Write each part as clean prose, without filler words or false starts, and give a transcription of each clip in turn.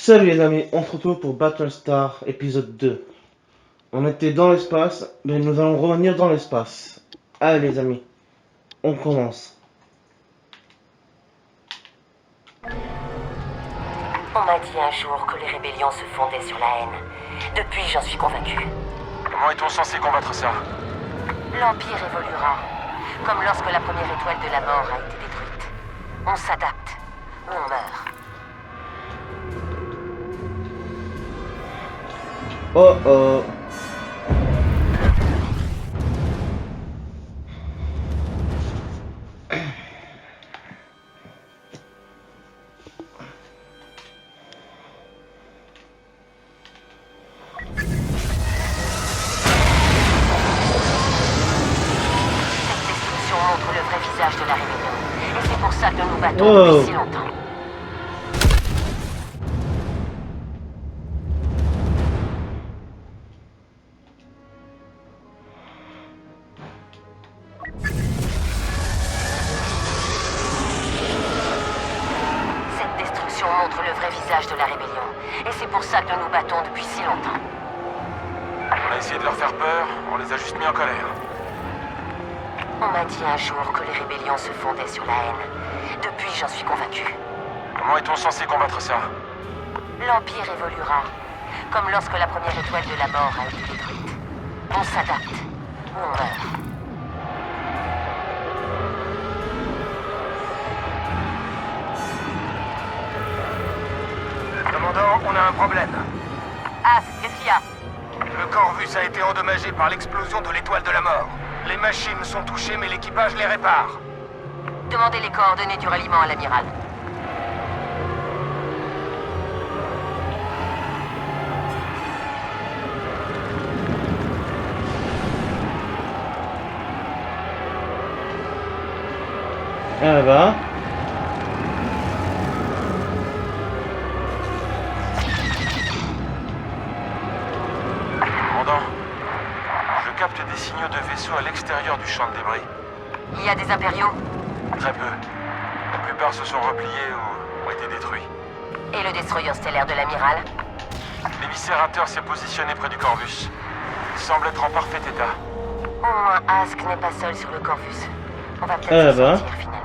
Salut les amis, on se retrouve pour Battlestar épisode 2. On était dans l'espace, mais nous allons revenir dans l'espace. Allez les amis, on commence. On m'a dit un jour que les rébellions se fondaient sur la haine. Depuis, j'en suis convaincu. Comment est-on censé combattre ça? L'Empire évoluera, comme lorsque la première étoile de la mort a été détruite. On s'adapte, ou on meurt. Oh oh. Montre le vrai visage de la rébellion. Et c'est pour ça que nous nous battons depuis si longtemps. Cette destruction montre le vrai visage de la rébellion. Et c'est pour ça que nous nous battons depuis si longtemps. On a essayé de leur faire peur, on les a juste mis en colère. On m'a dit un jour que les rébellions se fondaient sur la haine. Depuis, j'en suis convaincu. Comment est-on censé combattre ça? L'Empire évoluera, comme lorsque la première étoile de la mort a été détruite. On s'adapte, ou on meurt. Commandant, on a un problème. Ah, qu'est-ce qu'il y a? Le Corvus a été endommagé par l'explosion de l'étoile de la mort. Les machines sont touchées, mais l'équipage les répare. Demandez les coordonnées du ralliement à l'amiral. Ah bah. Commandant, je capte des signaux de vaisseaux à l'extérieur du champ de débris. Il y a des impériaux? Très peu. La plupart se sont repliés ou ont été détruits. Et le destroyer stellaire de l'amiral? L'éviscérateur s'est positionné près du Corvus. Il semble être en parfait état. Au moins, Ask n'est pas seul sur le Corvus. On va Ah peut-être bah. s'en sortir finalement.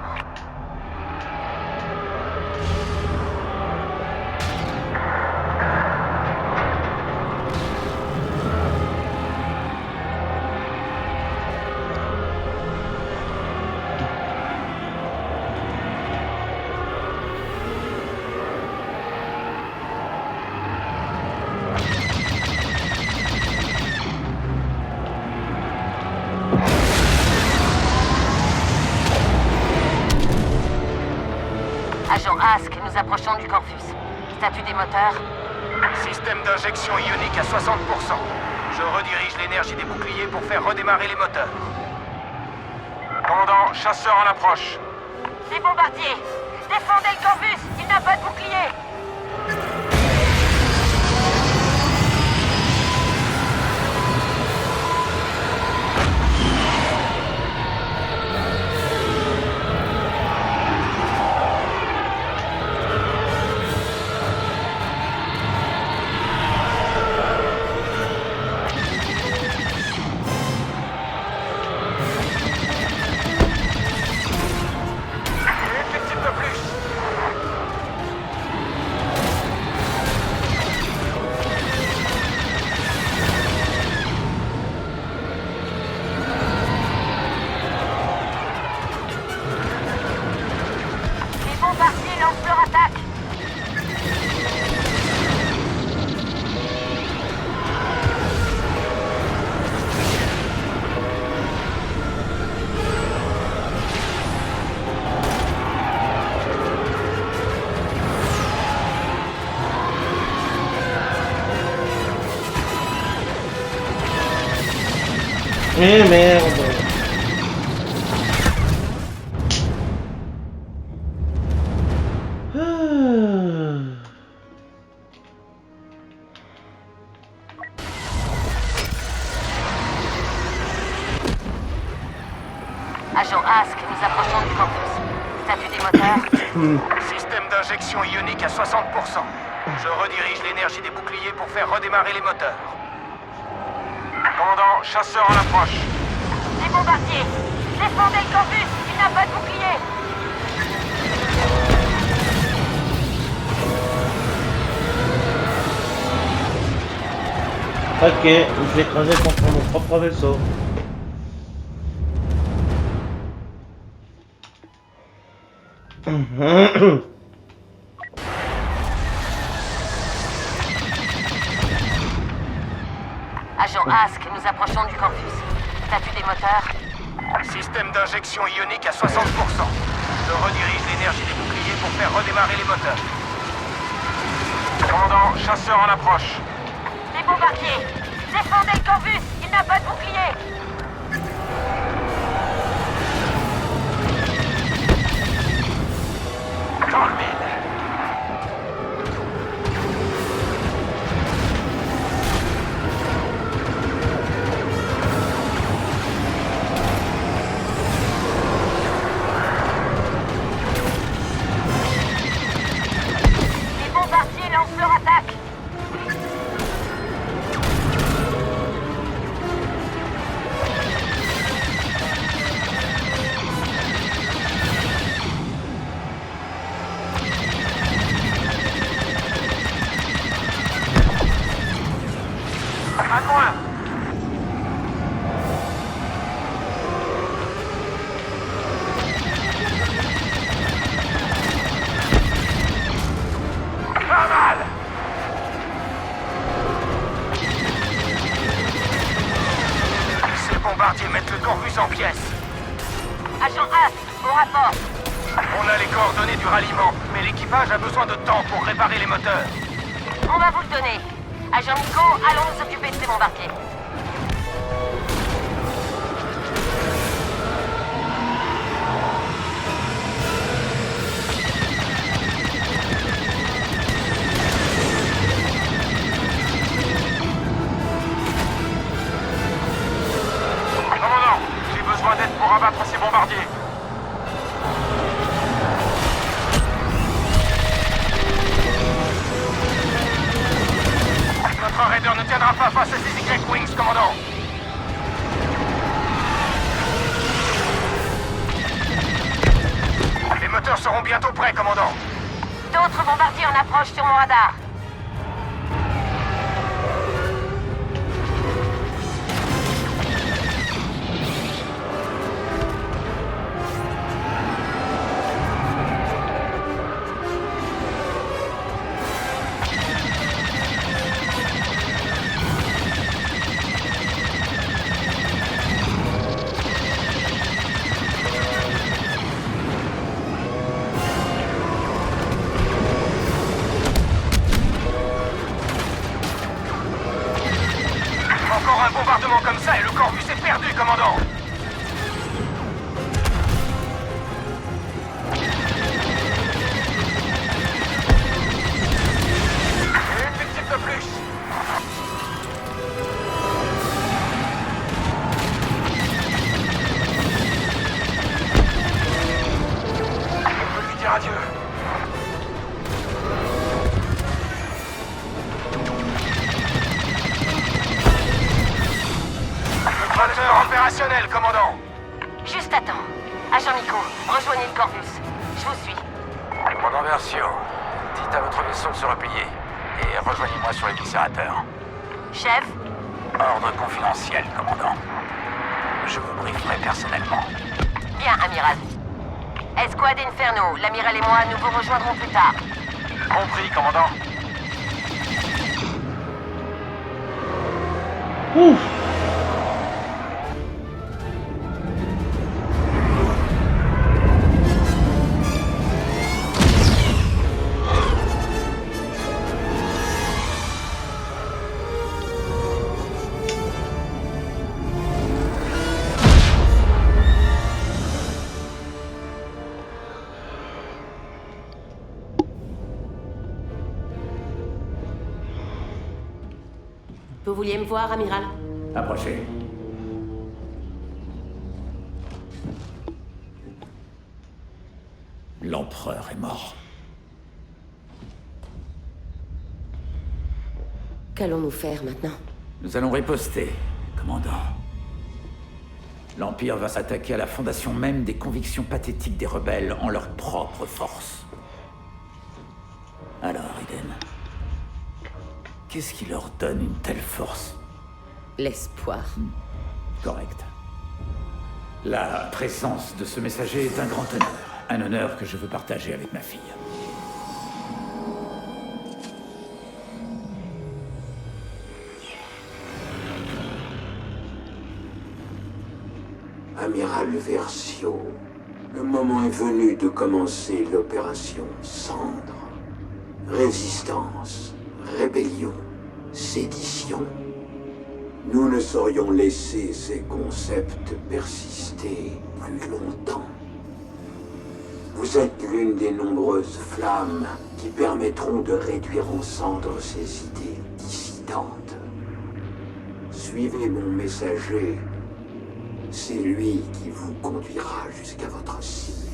Agent Ask, nous approchons du Corvus. Statut des moteurs? Système d'injection ionique à 60%. Je redirige l'énergie des boucliers pour faire redémarrer les moteurs. Commandant, chasseur en approche. Les bombardiers! Défendez le Corvus! Il n'a pas de bouclier! Une victime de plus. Les bombardiers lancent leur attaque! Eh merde. Ah. Agent Ask, nous approchons du campus. Statut des moteurs? Système d'injection ionique à 60%. Je redirige l'énergie des boucliers pour faire redémarrer les moteurs. Commandant, chasseur en approche. Les bombardiers! Défendez le Corvus! Il n'a pas de bouclier! Ok, je vais écraser contre mon propre vaisseau. Agent Ask, nous approchons du Corvus. Statut des moteurs? Système d'injection ionique à 60%. Je redirige l'énergie des boucliers pour faire redémarrer les moteurs. Commandant, chasseur en approche. Les bombardiers! Défendez le Corvus! Il n'a pas de bouclier! Dans le mine. Les bombardiers lancent leur attaque! Un coin. Pas mal. Ces bombardiers mettent le Corvus en pièces. Agent Ask, au rapport! On a les coordonnées du ralliement, mais l'équipage a besoin de temps pour réparer les moteurs. On va vous le donner. Agent Nico, allons nous occuper de ces bombardiers. Commandant, j'ai besoin d'aide pour abattre ces bombardiers. Notre raider ne tiendra pas face à ces Y-Wings, commandant. Les moteurs seront bientôt prêts, commandant. D'autres bombardiers en approche sur mon radar. Encore un bombardement comme ça et le Corvus est perdu, commandant. Une victime de plus. On peut lui dire adieu. Moteur opérationnel, commandant. Juste à temps. Agent Nico, rejoignez le Corvus. Je vous suis. Commandant Versio, dites à votre vaisseau de se replier et rejoignez-moi sur l'éviscérateur. Chef, Ordre confidentiel, commandant. Je vous brieferai personnellement. bien, amiral. Escouade Inferno, l'amiral et moi, nous vous rejoindrons plus tard. Compris, commandant. Ouf. Vous vouliez me voir, amiral? Approchez. L'empereur est mort. Qu'allons-nous faire maintenant? Nous allons riposter, commandant. L'Empire va s'attaquer à la fondation même des convictions pathétiques des rebelles en leur propre force. Alors, Eden, qu'est-ce qui leur donne une telle force? L'espoir. Correct. La présence de ce messager est un grand honneur. Un honneur que je veux partager avec ma fille. Amiral Versio, le moment est venu de commencer l'opération Cendre. Résistance, rébellion, sédition. Nous ne saurions laisser ces concepts persister plus longtemps. Vous êtes l'une des nombreuses flammes qui permettront de réduire en cendres ces idées dissidentes. Suivez mon messager. C'est lui qui vous conduira jusqu'à votre cible.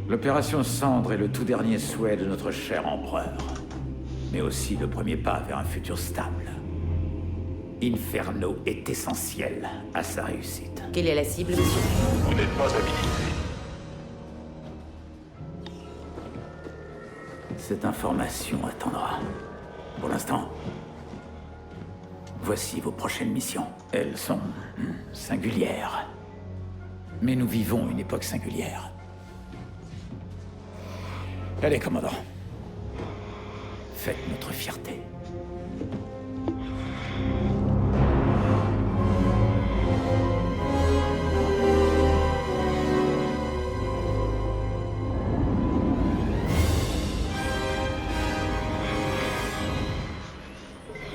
L'opération Cendre est le tout dernier souhait de notre cher empereur. Mais aussi le premier pas vers un futur stable. Inferno est essentiel à sa réussite. Quelle est la cible, monsieur? Vous n'êtes pas habilité. Cette information attendra. Pour l'instant, voici vos prochaines missions. Elles sont singulières. Mais nous vivons une époque singulière. Allez, commandant. Faites notre fierté.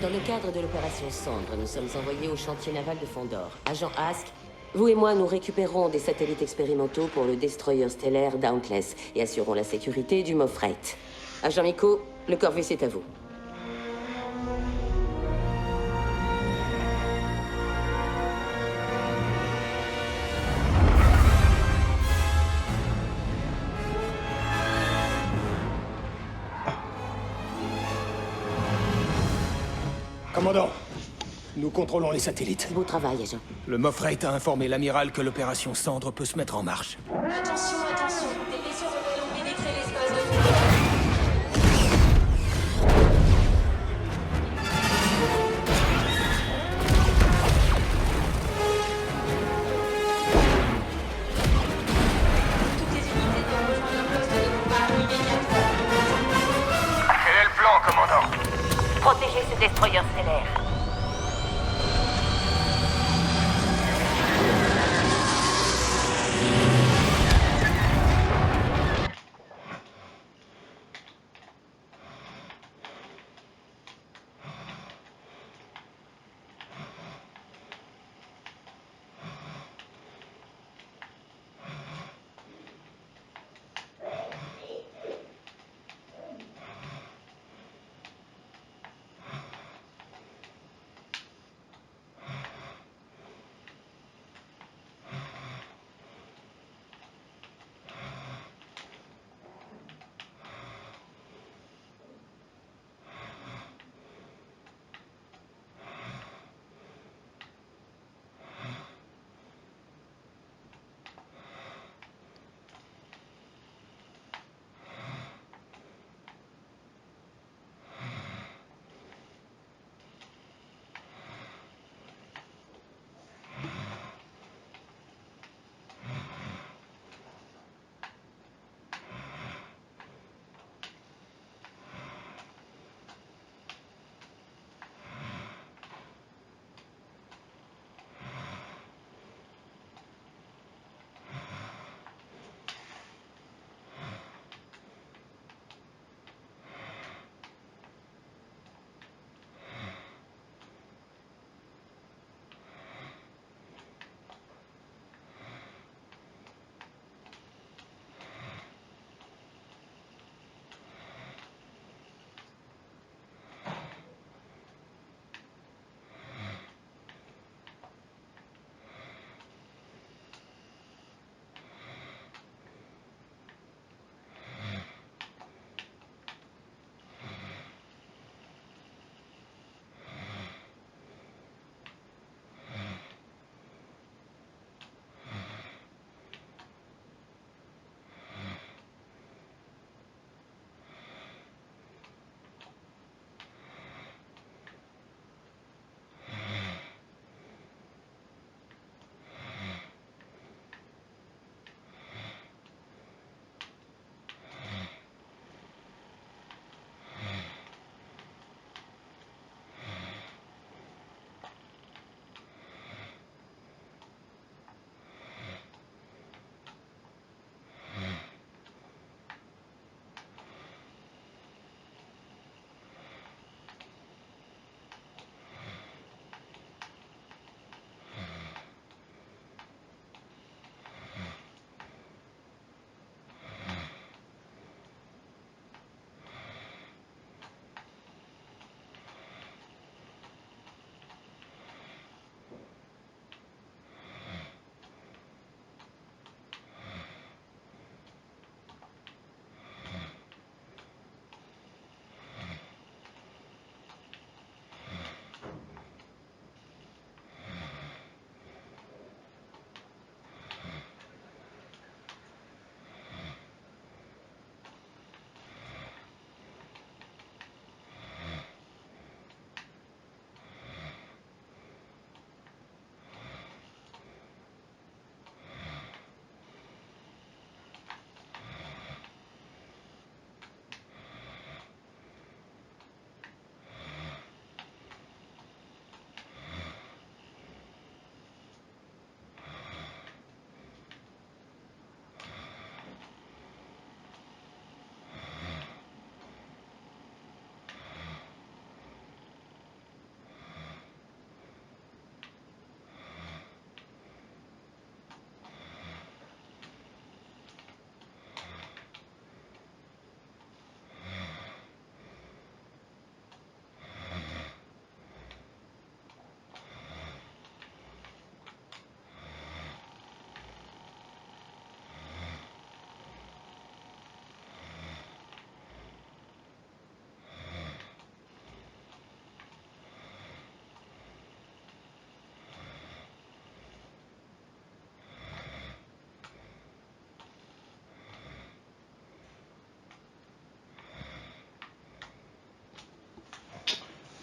Dans le cadre de l'opération Cendre, nous sommes envoyés au chantier naval de Fondor. Agent Ask, vous et moi, nous récupérons des satellites expérimentaux pour le destroyer stellaire Dauntless et assurons la sécurité du Mofret. Agent Miko, le Corvus est à vous. Commandant, nous contrôlons les satellites. Beau travail, agent. Le Mofrate a informé l'amiral que l'opération Cendre peut se mettre en marche. Attention, attention, des vaisseaux rebelles ont pénétré l'espace de... Toutes les unités doivent rejoindre leur poste de combat immédiatement. Quel est le plan, commandant? Protégez ce destroyer stellaire.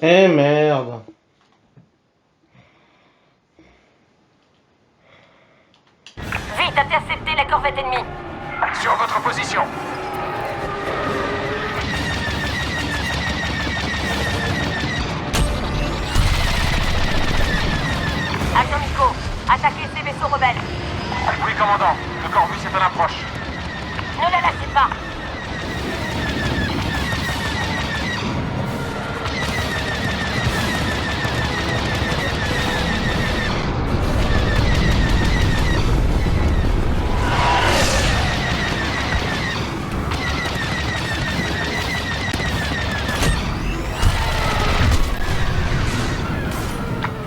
Eh merde. Vite, interceptez la corvette ennemie. Sur votre position. Agent Nico, attaquez ces vaisseaux rebelles. Oui, commandant. Le Corvus est en approche. Ne la lâchez pas.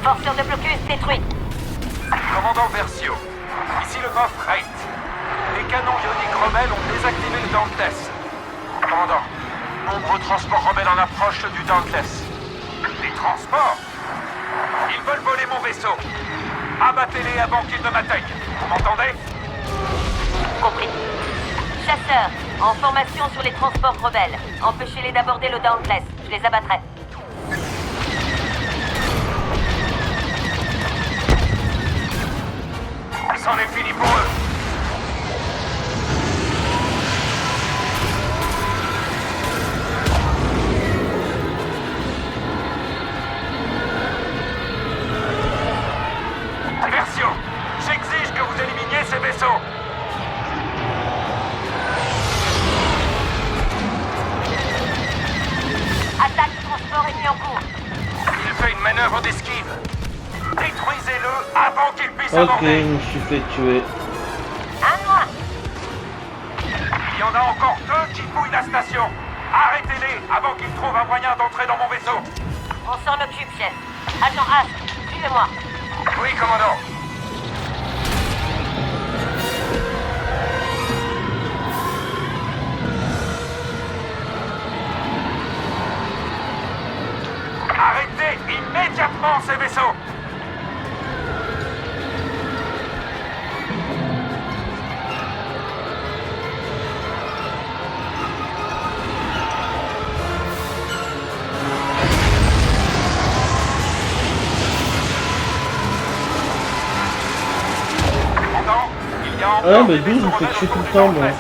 Forceur de blocus détruit. Commandant Versio. Ici le Moff-Rate. Les canons ioniques rebelles ont désactivé le Dauntless. Commandant, nombreux transports rebelles en approche du Dauntless. Des transports? Ils veulent voler mon vaisseau. Abattez-les avant qu'ils ne m'atteignent. Vous m'entendez? Compris. Chasseurs, en formation sur les transports rebelles. Empêchez-les d'aborder le Dauntless. Je les abattrai. C'en est fini pour eux. Versio, j'exige que vous éliminiez ces vaisseaux. Attaque transport ennemi en cours. Il fait une manœuvre d'esquive. Détruisez-le avant qu'il puisse Ok, aborder. je me suis fait tuer. Un moins. Il y en a encore deux qui fouillent la station. Arrêtez-les avant qu'ils trouvent un moyen d'entrer dans mon vaisseau. On s'en occupe, chef. Agent Ask, suivez-moi. Oui, commandant. Arrêtez immédiatement ces vaisseaux. Commandant, il y a encore Ah, mais des 12, vaisseaux on fait rebelles tuer tout autour le du temps, moi. Dauntless.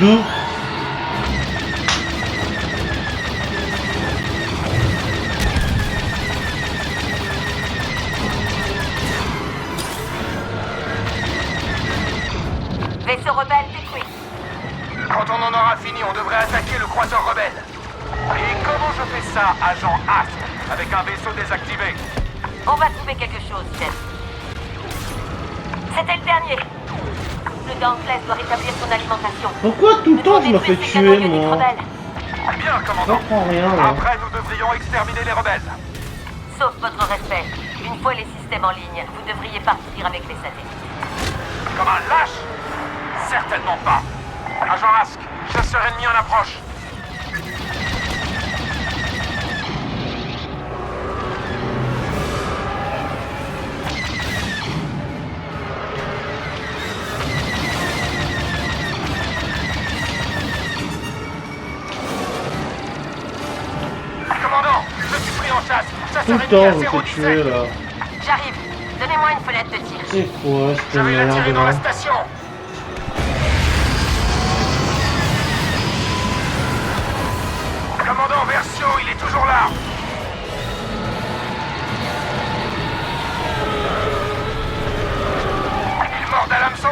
12. Vaisseau rebelle détruit. Quand on en aura fini, on devrait attaquer le croiseur rebelle. Et comment je fais ça, agent Ask, avec un vaisseau désactivé? On va trouver quelque chose, chef. C'était le dernier. Le Dauntless doit rétablir son alimentation. Pourquoi tout le temps je me fais Détruisez ces canons tuer, ioniques moi? rebelles. Bien, Je commandant. comprends rien, là. Après, nous devrions exterminer les rebelles. Sauf votre respect. Une fois les systèmes en ligne, vous devriez partir avec les satellites. Comme un lâche? Certainement pas. Agent Ask, chasseur ennemi en approche. Commandant, je suis pris en chasse. Tout Chasseur le ennemi temps à je me fais tuer, 017. là. J'arrive. Donnez-moi une fenêtre de tir. C'est quoi Je cette vais l'attirer merde, dans la là? station. Commandant Versio, il est toujours là. Il mord à l'hameçon.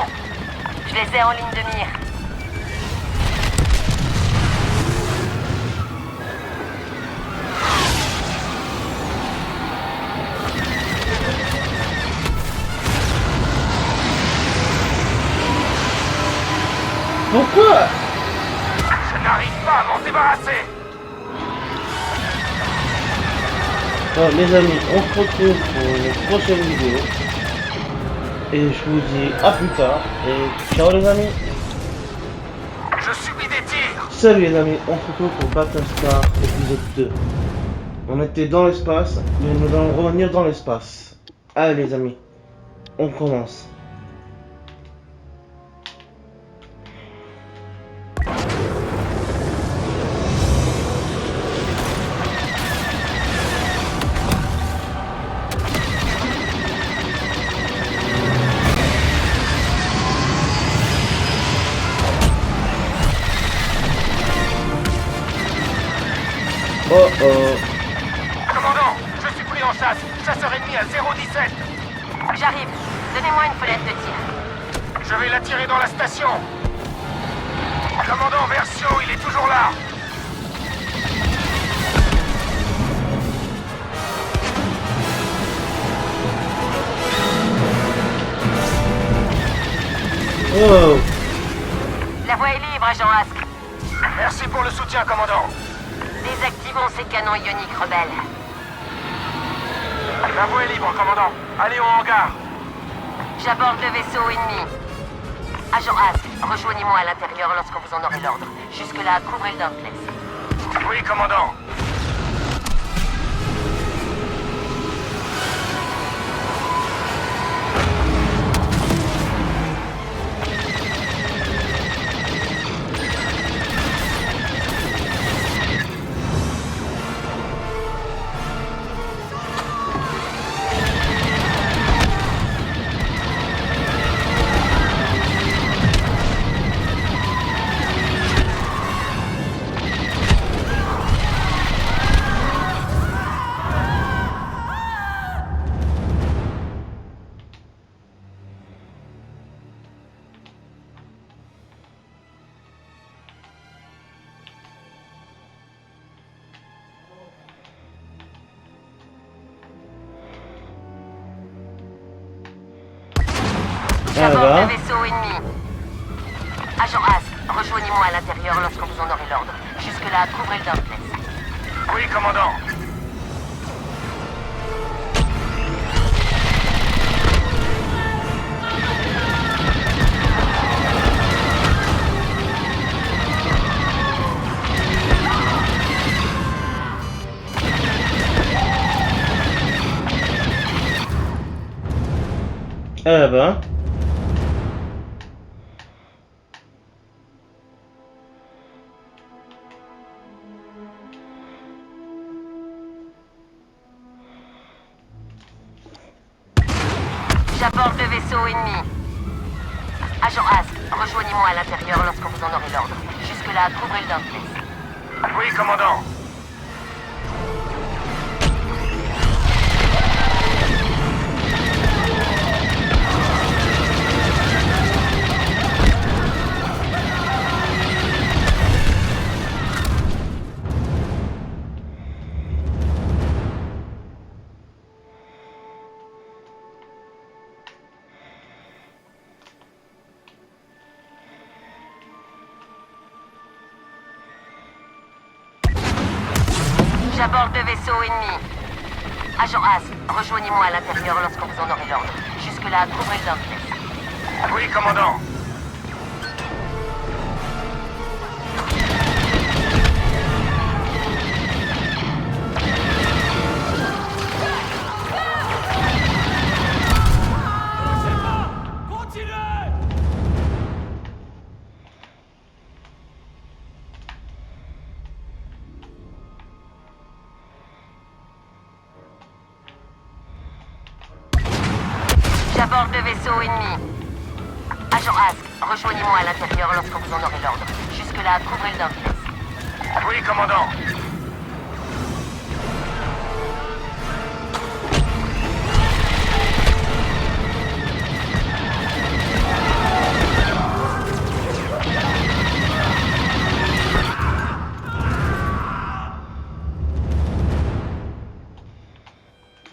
Je les ai en ligne de mire. Pourquoi? Je n'arrive pas à m'en débarrasser. Bon, les amis, on se retrouve pour une prochaine vidéo. Et je vous dis à plus tard. Et ciao les amis. Je subis des tirs. Salut les amis, on se retrouve pour Battlestar épisode 2. On était dans l'espace, mais nous allons revenir dans l'espace. Allez les amis, on commence. Oh oh. Commandant, je suis pris en chasse. Chasseur ennemi à 017. J'arrive. Donnez-moi une fenêtre de tir. Je vais l'attirer dans la station. Commandant Versio, il est toujours là. Oh. La voie est libre, agent Ask. Merci pour le soutien, commandant. Désactivons ces canons ioniques rebelles. La voie est libre, commandant. Allez au hangar. J'aborde le vaisseau ennemi. Agent Ask, rejoignez-moi à l'intérieur lorsque vous en aurez l'ordre. Jusque-là, couvrez le Dauntless. Oui, commandant. J'aborde le vaisseau ennemi. Agent Ask, rejoignez-moi à l'intérieur lorsque vous en aurez l'ordre. Jusque-là, couvrez le Dauntless. Oui, commandant. Eh ben. J'aborde le vaisseau ennemi. Agent Ask, rejoignez-moi à l'intérieur lorsque vous en aurez l'ordre. Jusque-là, couvrez le Dauntless. Oui, commandant. J'aborde le vaisseau ennemi. Agent Ask, rejoignez-moi à l'intérieur lorsque vous en aurez l'ordre. Jusque-là, couvrez le Dauntless. Oui, commandant. J'aborde le vaisseau ennemi. Agent Ask, rejoignez-moi à l'intérieur lorsque vous en aurez l'ordre. Jusque-là, couvrez le Dauntless. Oui, commandant.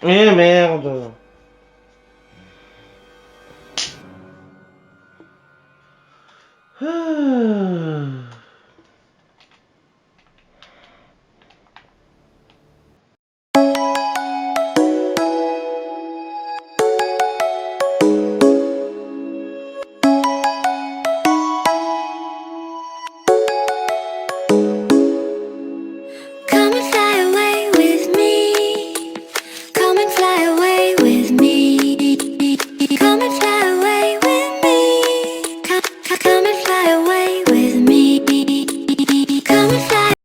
Eh merde. Ah.